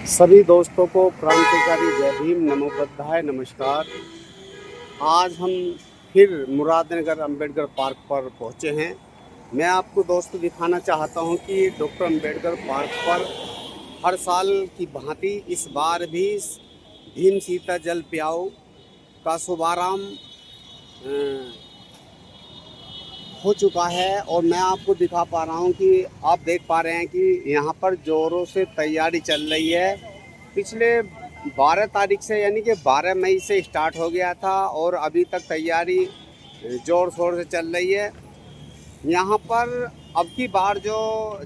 सभी दोस्तों को क्रांतिकारी जय भीम, नमो बुद्धाय, नमस्कार। आज हम फिर मुरादनगर अंबेडकर पार्क पर पहुंचे हैं। मैं आपको दोस्तों दिखाना चाहता हूं कि डॉक्टर अंबेडकर पार्क पर हर साल की भांति इस बार भी भीम सीता जल पियाओ का शुभारंभ हो चुका है और मैं आपको दिखा पा रहा हूं कि आप देख पा रहे हैं कि यहाँ पर ज़ोरों से तैयारी चल रही है। पिछले 12 तारीख से यानी कि 12 मई से स्टार्ट हो गया था और अभी तक तैयारी ज़ोर शोर से चल रही है। यहाँ पर अब की बार जो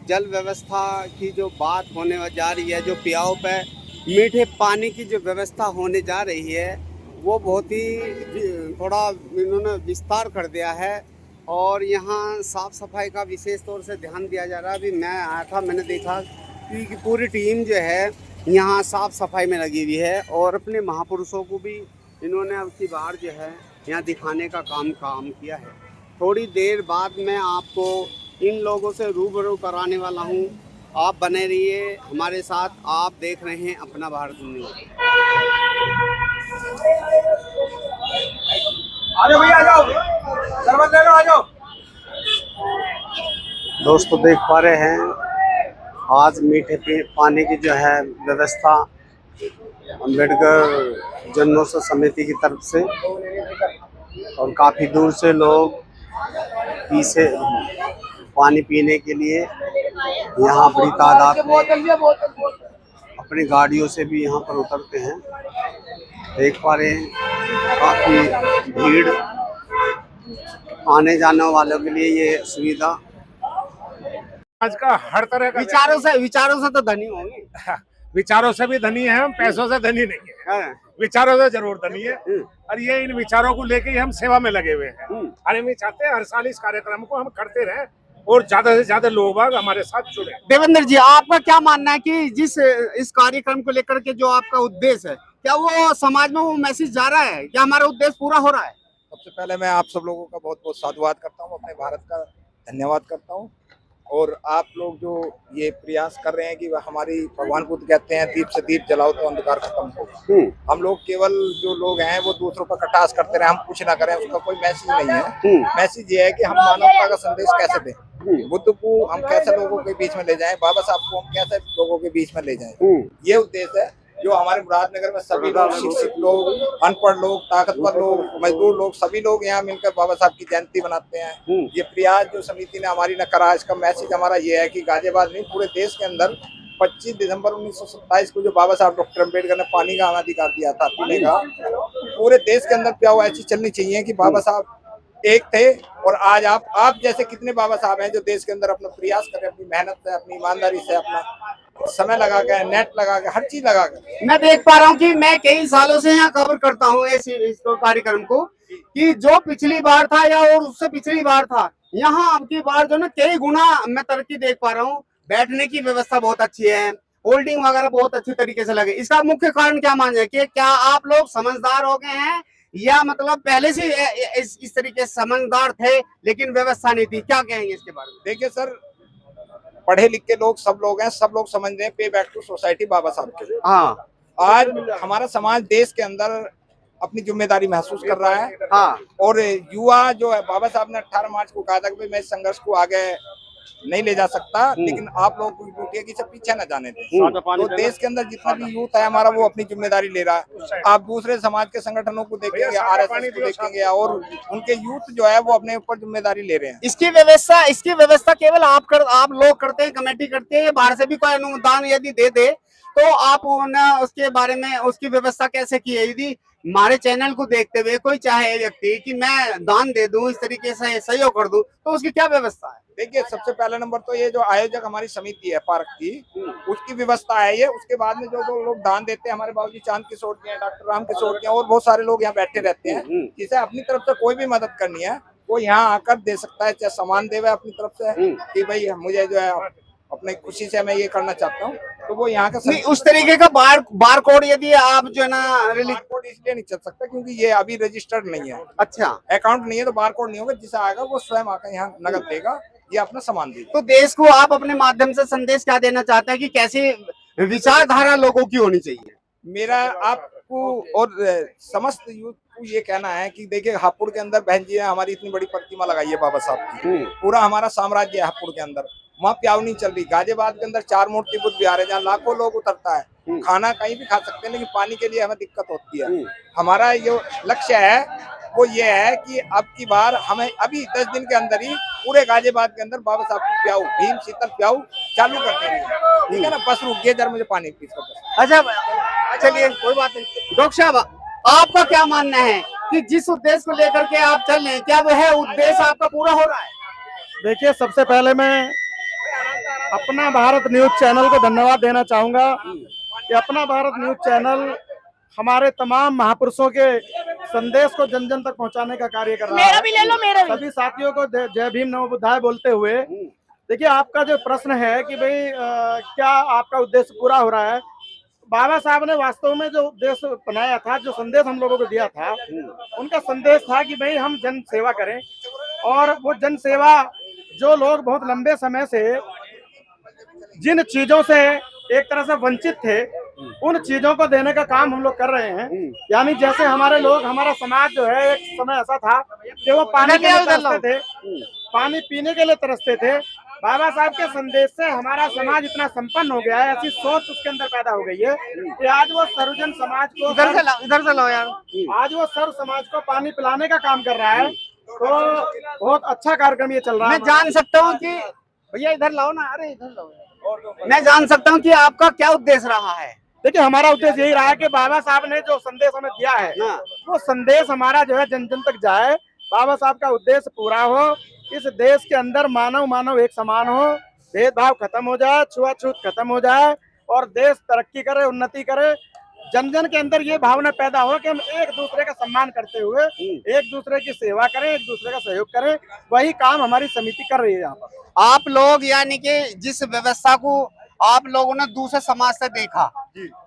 जल व्यवस्था की जो बात होने जा रही है, जो पियाओ पे मीठे पानी की जो व्यवस्था होने जा रही है, वो बहुत ही थोड़ा इन्होंने विस्तार कर दिया है और यहाँ साफ़ सफाई का विशेष तौर से ध्यान दिया जा रहा है। अभी मैं आया था, मैंने देखा कि पूरी टीम जो है यहाँ साफ़ सफाई में लगी हुई है और अपने महापुरुषों को भी इन्होंने अब की बार जो है यहाँ दिखाने का काम किया है। थोड़ी देर बाद मैं आपको इन लोगों से रूबरू कराने वाला हूँ। आप बने रहिए हमारे साथ। आप देख रहे हैं अपना भारत न्यूज़। आ जाओ भैया, आ जाओ, शरबत ले लो, आ जाओ। दोस्तों देख पा रहे हैं आज मीठे पानी की जो है व्यवस्था अंबेडकर जन औषधि समिति की तरफ से और काफ़ी दूर से लोग पीछे पानी पीने के लिए यहाँ बड़ी तादाद में अपनी गाड़ियों से भी यहाँ पर उतरते हैं। देख पा रहे हैं काफ़ी भीड़, आने जाने वालों के लिए ये सुविधा। आज का हर तरह का विचारों से तो धनी होंगे। विचारों से भी धनी है हम, पैसों से धनी नहीं है। हाँ। विचारों से जरूर धनी है और ये इन विचारों को लेके ही हम सेवा में लगे हुए हैं और हम चाहते हैं हर साल इस कार्यक्रम को हम करते रहें और ज्यादा से ज्यादा लोग हमारे साथ जुड़े। देवेंद्र जी, आपका क्या मानना है कि जिस इस कार्यक्रम को लेकर के जो आपका उद्देश्य है, क्या वो समाज में वो मैसेज जा रहा है, क्या हमारा उद्देश्य पूरा हो रहा है? सबसे पहले मैं आप सब लोगों का बहुत बहुत साधुवाद करता हूँ, अपने भारत का धन्यवाद करता हूँ। और आप लोग जो ये प्रयास कर रहे हैं कि हमारी भगवान बुद्ध कहते हैं दीप से दीप जलाओ तो अंधकार खत्म होगा। हम लोग केवल जो लोग हैं वो दूसरों पर कटास करते रहे, हम कुछ ना करें, उसका कोई मैसेज नहीं है। मैसेज ये है कि हम मानवता का संदेश कैसे दें, बुद्ध को हम कैसे लोगों के बीच में ले जाएं, बाबा साहब को हम कैसे लोगों के बीच में ले जाएं, ये उद्देश्य है। जो हमारे मुरादनगर में सभी लोग, शिक्षित लोग, अनपढ़ लोग, ताकतवर लोग, मजदूर लोग, सभी लोग यहाँ मिलकर बाबा साहब की जयंती मनाते हैं। ये प्रयास जो समिति ने हमारी न करा, इसका मैसेज हमारा ये है कि गाजियाबाद नहीं पूरे देश के अंदर 25 दिसंबर 1927 को जो बाबा साहब डॉक्टर अम्बेडकर ने पानी का अधिकार दिया था पीने का, पूरे देश के अंदर प्याऊ ऐसी चलनी चाहिए कि बाबा साहब एक थे और आज आप जैसे कितने बाबा साहब हैं जो देश के अंदर अपना प्रयास करें, अपनी मेहनत से, अपनी ईमानदारी से, अपना समय लगा के, नेट लगा के, हर चीज लगा के। मैं देख पा रहा हूँ कि मैं कई सालों से यहाँ कवर करता हूँ इस कार्यक्रम को, कि जो पिछली बार था या और उससे पिछली बार था, यहाँ अब की बार जो ना कई गुना मैं तरक्की देख पा रहा हूँ। बैठने की व्यवस्था बहुत अच्छी है, होल्डिंग वगैरह बहुत अच्छी तरीके से लगे। इसका मुख्य कारण क्या मान है कि क्या आप लोग समझदार हो गए हैं या मतलब पहले से इस तरीके से समझदार थे लेकिन व्यवस्था नहीं थी? क्या कहेंगे इसके बारे में? देखिए सर, पढ़े लिखे लोग सब लोग हैं, सब लोग समझ रहे हैं पे बैक टू सोसाइटी बाबा साहब के। हाँ, आज हमारा समाज देश के अंदर अपनी जिम्मेदारी महसूस कर रहा है। हाँ। और युवा जो है, बाबा साहब ने 18 मार्च को कहा था कि मैं इस संघर्ष को आगे नहीं ले जा सकता, लेकिन आप लोगों की ड्यूटी है कि सब पीछे न जाने दें। तो देश के अंदर जितना भी यूथ है हमारा, वो अपनी जिम्मेदारी ले रहा है। आप दूसरे समाज के संगठनों को देखेंगे, आरएसएस को देखेंगे, और उनके यूथ जो है वो अपने ऊपर जिम्मेदारी ले रहे हैं। इसकी व्यवस्था केवल आप लोग करते हैं, कमेटी करते हैं? बाहर से भी कोई अनुदान यदि दे दे तो आप उसके बारे में उसकी व्यवस्था कैसे की है? यदि हमारे चैनल को देखते हुए कोई चाहे व्यक्ति कि मैं दान दे दूं, इस तरीके से सहयोग कर दूं, तो उसकी क्या व्यवस्था है? देखिए, सबसे पहला नंबर तो ये जो आयोजक हमारी समिति है पार्क की, उसकी व्यवस्था है ये। उसके बाद में जो लोग दान देते हैं, हमारे बाबूजी चांद किशोर के हैं, डॉक्टर राम किशोर के हैं, और बहुत सारे लोग यहाँ बैठे रहते हैं। जिसे अपनी तरफ से कोई भी मदद करनी है वो यहाँ आकर दे सकता है, चाहे सामान देवे अपनी तरफ से कि भाई मुझे जो है अपने खुशी से मैं ये करना चाहता हूँ, तो वो यहाँ का नहीं, उस तरीके का बार कोड यदि आप जो है ना बार कोड इसलिए नहीं चल सकता क्योंकि ये अभी रजिस्टर्ड नहीं है। अच्छा, अकाउंट नहीं है तो बार कोड नहीं होगा। जिसे आएगा वो स्वयं आकर यहाँ नगद देगा, ये अपना सामान देगा। तो देश को आप अपने माध्यम से संदेश क्या देना चाहते हैं कि कैसे विचारधारा लोगों की होनी चाहिए? मेरा आपको और समस्त यूथ को ये कहना है कि देखिए हापुड़ के अंदर बहन जी ने हमारी इतनी बड़ी प्रतिमा लगाई है बाबा साहब की, पूरा हमारा साम्राज्य है हापुड़ के अंदर। वहाँ प्याऊ नहीं चल रही। गाजियाबाद के अंदर 4 मूर्ति बुद्ध विहार है जहाँ लाखों लोग उतरता है। खाना कहीं भी खा सकते हैं लेकिन पानी के लिए हमें दिक्कत होती है। हमारा जो लक्ष्य है वो ये है कि अब की बार हमें अभी 10 दिन के अंदर ही पूरे गाजियाबाद के अंदर बाबा साहब की प्याऊ भीम शीतल प्याऊ चालू कर देंगे। ठीक है ना, बस रुक गए जरा मुझे पानी पी। अच्छा चलिए कोई बात नहीं। डॉक्टर साहब आपका क्या मानना है कि जिस उद्देश्य को लेकर के आप चल रहे हैं, क्या वह उद्देश्य आपका पूरा हो रहा है? देखिए, सबसे पहले मैं अपना भारत न्यूज चैनल को धन्यवाद देना चाहूंगा कि अपना भारत न्यूज चैनल हमारे तमाम महापुरुषों के संदेश को जन जन तक पहुंचाने का कार्य कर रहा है। भी ले लो, मेरा भी। सभी साथियों को जय भीम नमो बुद्धाय बोलते हुए, देखिए आपका जो प्रश्न है कि भाई क्या आपका उद्देश्य पूरा हो रहा है, बाबा साहब ने वास्तव में जो उद्देश्य बनाया था, जो संदेश हम लोगों को दिया था, उनका संदेश था कि भाई हम जन सेवा करें। और वो जन सेवा जो लोग बहुत लंबे समय से जिन चीजों से एक तरह से वंचित थे, उन चीजों को देने का काम हम लोग कर रहे हैं। यानी जैसे हमारे लोग, हमारा समाज जो है, एक समय ऐसा था कि वो पानी के लिए तरसते थे, पानी पीने के लिए तरसते थे। बाबा साहब के संदेश से हमारा समाज इतना संपन्न हो गया है, ऐसी सोच उसके अंदर पैदा हो गई है कि आज वो सर्वजन समाज को इधर से लाओ यार। आज वो सर्व समाज को पानी पिलाने का काम कर रहा है। तो बहुत अच्छा कार्यक्रम ये चल रहा है। मैं जान सकता हूँ कि भैया इधर लाओ ना, अरे इधर लाओ। मैं जान सकता हूँ कि आपका क्या उद्देश्य रहा है? देखिए, हमारा उद्देश्य यही रहा है कि बाबा साहब ने जो संदेश हमें दिया है, वो संदेश हमारा जो है जन जन तक जाए। बाबा साहब का उद्देश्य पूरा हो, इस देश के अंदर मानव मानव एक समान हो, भेदभाव खत्म हो जाए, छुआछूत खत्म हो जाए और देश तरक्की करे, उन्नति करे। जन जन के अंदर ये भावना पैदा हो कि हम एक दूसरे का सम्मान करते हुए एक दूसरे की सेवा करें, एक दूसरे का सहयोग करें। वही काम हमारी समिति कर रही है यहाँ पर। आप लोग यानी कि जिस व्यवस्था को आप लोगों ने दूसरे समाज से देखा,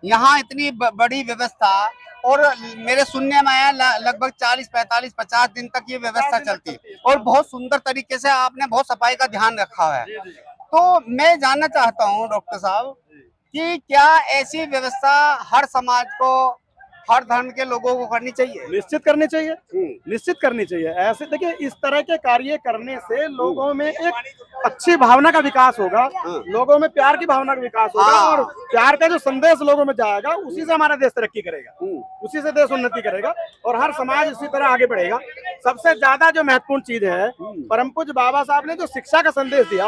यहाँ इतनी बड़ी व्यवस्था, और मेरे सुनने में आया लगभग 40, 45, 50 दिन तक ये व्यवस्था चलती और बहुत सुंदर तरीके से आपने बहुत सफाई का ध्यान रखा है। तो मैं जानना चाहता हूँ डॉक्टर साहब कि क्या ऐसी व्यवस्था हर समाज को, हर धर्म के लोगों को करनी चाहिए? निश्चित करनी चाहिए, निश्चित करनी चाहिए। ऐसे देखिए, इस तरह के कार्य करने से लोगों में एक अच्छी भावना का विकास होगा, लोगों में प्यार की भावना का विकास होगा और प्यार का जो संदेश लोगों में जाएगा, उसी से हमारा देश तरक्की करेगा, उसी से देश उन्नति करेगा और हर समाज इसी तरह आगे बढ़ेगा। सबसे ज्यादा जो महत्वपूर्ण चीज है, परम पूज्य बाबा साहब ने जो शिक्षा का संदेश दिया,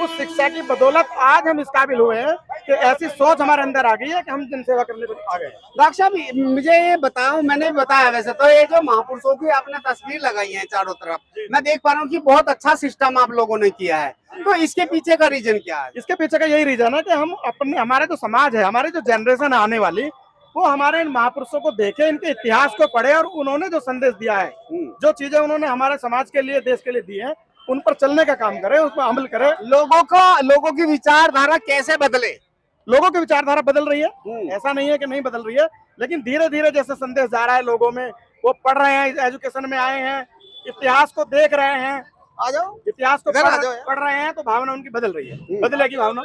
उस शिक्षा की बदौलत आज हम इस काबिल हुए हैं कि ऐसी सोच हमारे अंदर आ गई है कि हम जनसेवा करने को आ गए। डॉक्टर साहब मुझे ये बताओ, मैंने भी बताया वैसे तो ये जो महापुरुषों की आपने तस्वीर लगाई है चारों तरफ, मैं देख पा रहा हूँ कि बहुत अच्छा सिस्टम आप लोगों ने किया है। तो इसके पीछे का रीजन क्या है? इसके पीछे का यही रीजन है कि हम अपने, हमारे जो समाज है, हमारी जो जनरेशन आने वाली, वो हमारे इन महापुरुषों को देखे, इनके इतिहास को पढ़े और उन्होंने जो संदेश दिया है, जो चीजें उन्होंने हमारे समाज के लिए, देश के लिए दी है, उन पर चलने का काम करे, उस पर अमल करे। लोगों की विचारधारा कैसे बदले? लोगों की विचारधारा बदल रही है, ऐसा नहीं है कि नहीं बदल रही है, लेकिन धीरे धीरे जैसे संदेश जा रहा है लोगों में, वो पढ़ रहे हैं, एजुकेशन में आए हैं, इतिहास को देख रहे हैं, आ जाओ, इतिहास को पढ़ रहे हैं, तो भावना उनकी बदल रही है, बदलेगी भावना।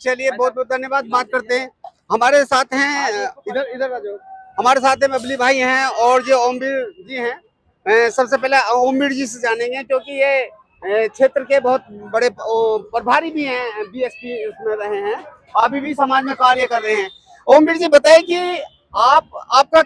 चलिए बहुत बहुत धन्यवाद। बात करते हैं, हमारे साथ हैं, इधर आ जाओ, हमारे साथ में बबली भाई हैं और जो ओमवीर जी हैं। सबसे पहले ओमवीर जी से जानेंगे क्योंकि ये क्षेत्र के बहुत बड़े प्रभारी भी हैं, बीएसपी उसमें रहे हैं, अभी भी समाज में कार्य कर रहे हैं। ओमवीर जी बताइए कि आपका